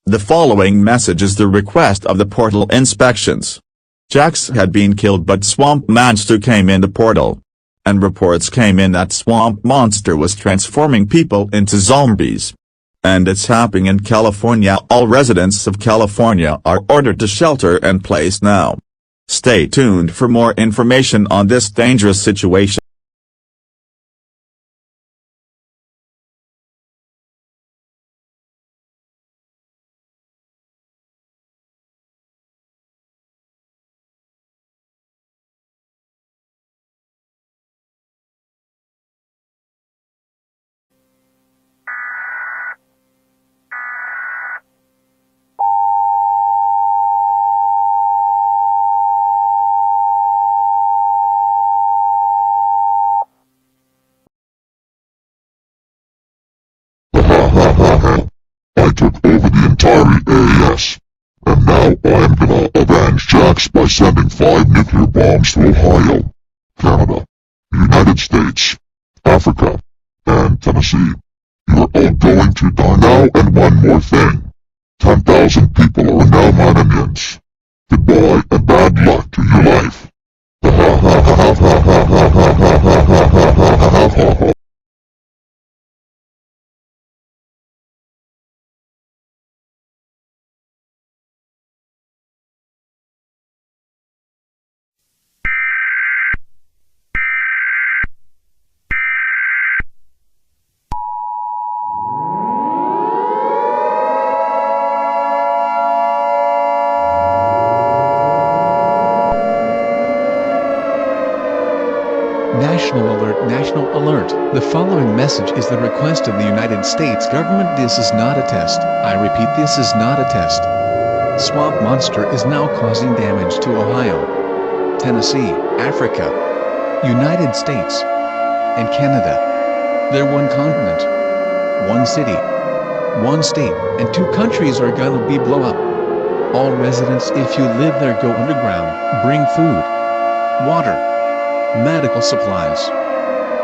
The following message is the request of the portal inspections. Jax had been killed but Swamp Monster came in the portal. And reports came in that Swamp Monster was transforming people into zombies. And it's happening in California. All residents of California are ordered to shelter in place now. Stay tuned for more information on this dangerous situation. I took over the entire AS, and now I am gonna avenge Jax by sending 5 nuclear bombs to Ohio, Canada, United States, Africa, and Tennessee. You are all going to die now, and one more thing. 10,000 people are now my minions. Goodbye and bad luck to your life. National alert, national alert. The following message is the request of the United States government. This is not a test. I repeat, this is not a test. Swamp Monster is now causing damage to Ohio, Tennessee, Africa, United States, and Canada. They're one continent, one city, one state, and 2 countries are gonna be blow up. All residents, if you live there, go underground, bring food, water, medical supplies,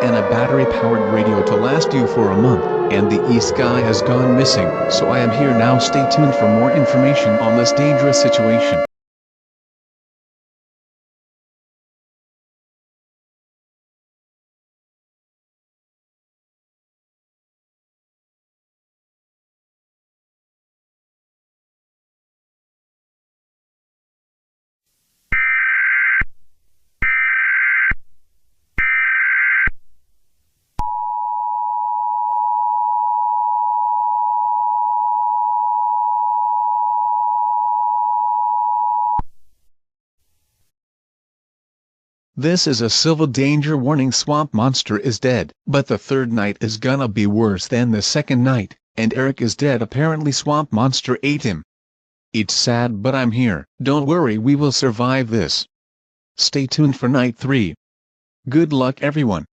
and a battery-powered radio to last you for a month. And the East guy has gone missing, so I am here now. Stay tuned for more information on this dangerous situation. This is a civil danger warning. Swamp Monster is dead, but the 3rd night is gonna be worse than the 2nd night, and Eric is dead. Apparently Swamp Monster ate him. It's sad, but I'm here. Don't worry, we will survive this. Stay tuned for night 3. Good luck everyone.